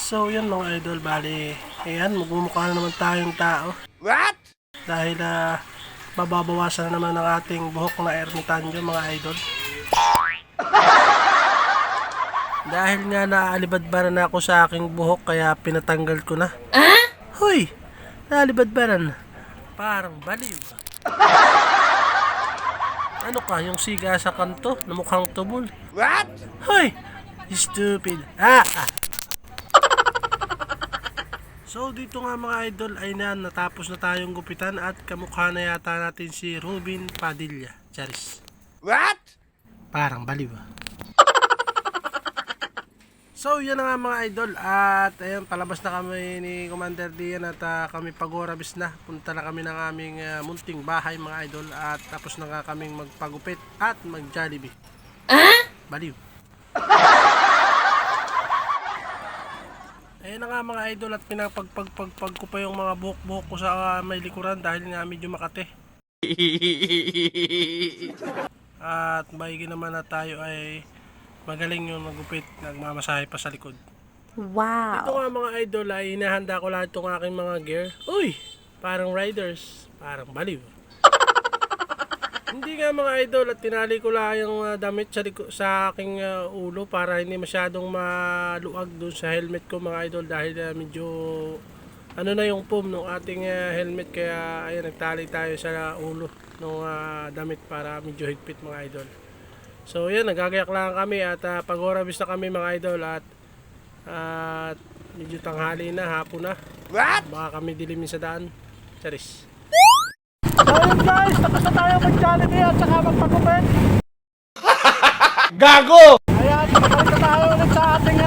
So yun mga idol, bali, ayan, magmumukha na naman tayong tao. What? Dahil mababawasan na naman ang ating buhok na ermitanyo mga idol. Dahil nga naalibadbaran na ako sa aking buhok kaya pinatanggal ko na. Hoy! Naalibadbaran. Parang baliw. Ano ka, yung siga sa kanto na mukhang tubol? What? Hoy! Stupid. So dito nga mga idol ay natapos na tayong gupitan at kamukha na yata natin si Rubin Padilla. Charis. What? Parang baliw. So yan na nga mga idol at ayun, palabas na kami ni Commander Dian at kami pag-orabis na. Punta na kami ng aming munting bahay mga idol at tapos na nga kaming magpagupit at mag-Jollibee. Baliw. Ayun na nga mga idol at pinapagpagpag ko pa yung mga buhok-buhok ko sa may likuran dahil nga medyo makate. At maigi naman na tayo ay magaling yung magupit, nagmamasahe pa sa likod. Wow! Ito nga mga idol ay inahanda ko lahat itong aking mga gear. Uy! Parang riders. Parang baliw. Hindi nga mga idol at tinali ko lang yung damit sa aking ulo para hindi masyadong maluag doon sa helmet ko mga idol dahil medyo ano na yung foam ng ating helmet kaya ayun, nagtali tayo sa ulo ng damit para medyo higpit mga idol. So yan, nagagayak lang kami at pag-orabis na kami mga idol at medyo tanghali na, hapon na. What? Baka kami dilimin sa daan. Charis. So yun guys, tapos na tayo mag-Jollibee at saka magpagupit. Gago! Ayan, pabalik na tayo ulit sa ating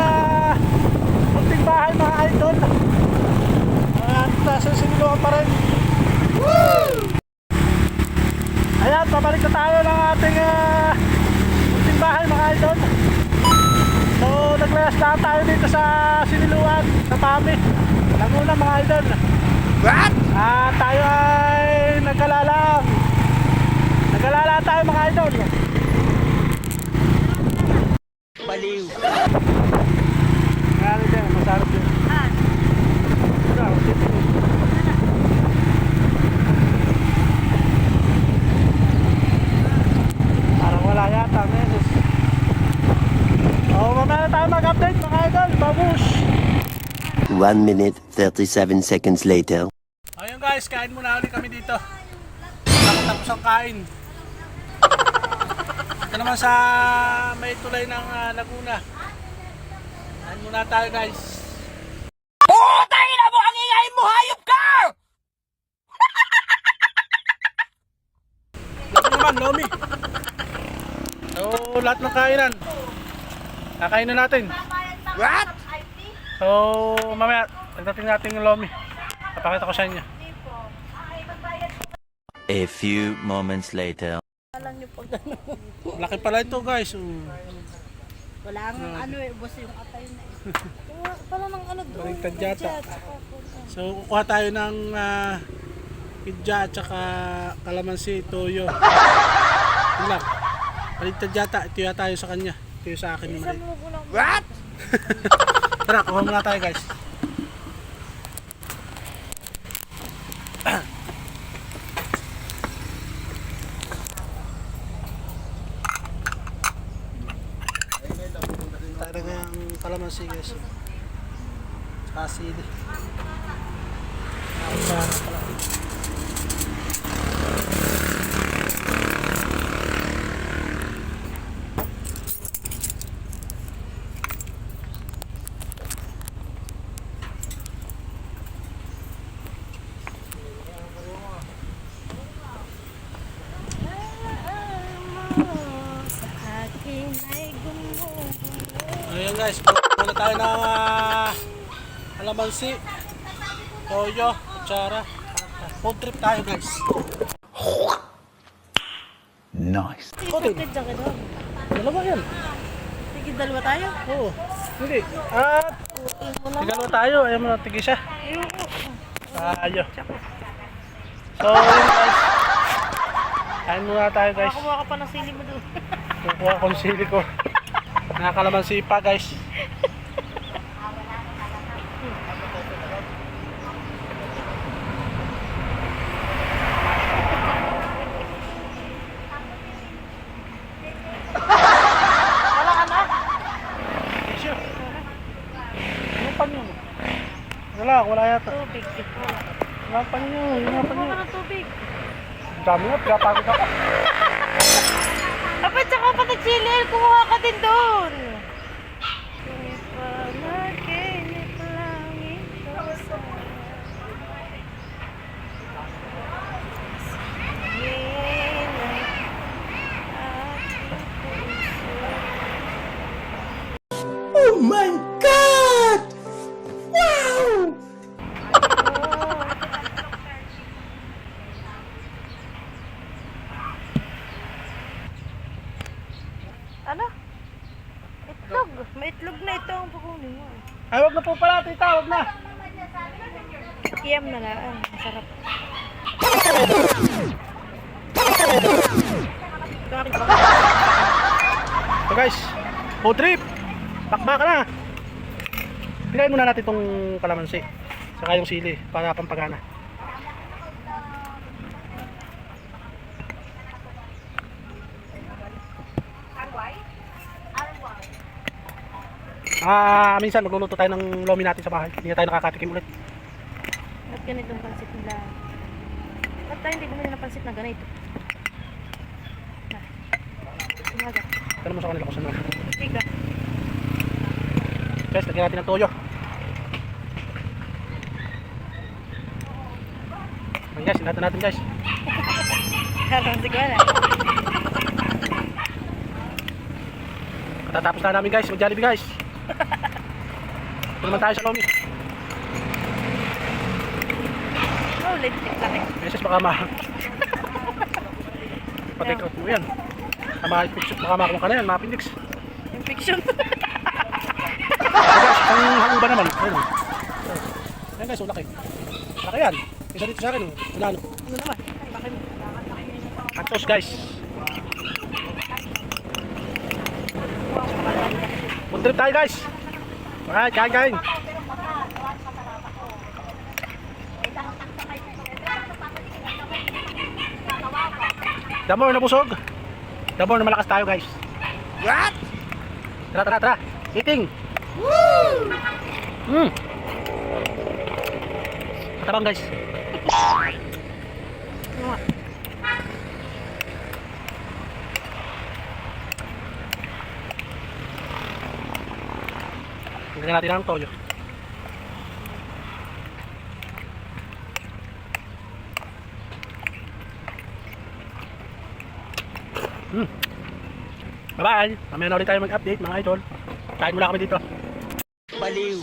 munting bahay mga idol. At susunod pa rin. Woo! Ayan, pabalik na tayo ng ating munting bahay mga idol. So naglayas na tayo dito sa Siniluan, sa Pami, Laguna mga idol. What? At tayo ay nagkalala tayo mga idol. Baliw. Ngayon din, masarap din. Parang wala yata, meses. O, mamaya na tayo mag-update mga idol. Babush! 1 minute 37 seconds later. Ayun guys, kain muna ulit kami dito. Tapos ang kain. Ito naman sa may tulay ng Laguna. Kain muna tayo guys. Putang ina mo! Ang ingay mo! Hayop ka! Lomi naman, Lomi. So, lahat ng kainan. Kakain na natin. What? So, mamaya, pagdating natin yung Lomi. Papakita ko sa inyo. A few moments later. Laki pala ito guys. Wala ang ano eh, boss yung atay na eh. Wala nang ano doon. Baligtad yata. So, kukuha tayo ng pidya at saka kalamansi, toyo. Yun lang. Baligtad yata. Ito yata tayo sa kanya. Ito yung sa akin naman. What? Tara, kuha muna tayo guys. Talagang kalamansi guys. Saka sili. Ayan guys, muna tayo ng kalamansi, toyo, kutsara. Food trip tayo guys. Nice. Kapit dyan ka doon. Dalawa yan. Sige, dalawa tayo. Oo. Hindi. At tigalawa tayo. Ayaw mo na tigis siya. Ayaw. So yun guys. Kain muna tayo guys. Kumuha ka pa ng sili mo doon. Kukuha ko ng sili ko. Nakakalamansi pa guys. pan yun. Wala yata. Tubig. Wala. Wala pan yun. Kumuha ka ng tubig. Dami nga, pinapagod ako. Dapat tsaka pa na chiller, kumuha ka din doon. Kung panaginip lang ito sa singin ng aking puso. Oh my God! Wow! Ano? Itlog. May itlog na ito ang pukunin mo. Ay, wag na po pala, tita, wag na. Kiyam na lang. Masarap. So guys, food trip. Bakbaka na. Pilayin muna natin itong kalamansi. Saka yung sili para pampagana. Minsan magluluto tayo ng lomi natin sa bahay. Hindi na tayo nakakatikim ulit. Ba't ganitong pansit nila? Ba't tayo hindi bumili ng pansit na ganito? Umaga. Tanong mo sa kanila kung saan naman. Tiga. Guys, lagyan natin ng toyo. Ayan guys, sinatan natin guys. Harang sigara. Katatapos na namin guys, mag-Jollibee guys. Ito naman tayo sa lomi. Oh, lipstick lang eh. Beses baka Patik out mo yan. Baka makakuha ka na yan, mga appendix. Infection. Guys, ang hanguba naman. Ayun o. Ayan guys, laki. Laki yan. Isa dito sa akin o. Ano? Ano naman? Bakit mo? Atos guys. Food trip tayo guys. Alright, kain. The more nabusog, the more na malakas tayo guys. What? Tara. Eating. Woo! Katabang guys. Ano nga? Lagyan natin ang toyo. Bye-bye! Mamaya na ulit tayo mag-update mga idol. Kain muna kami dito. Baliw.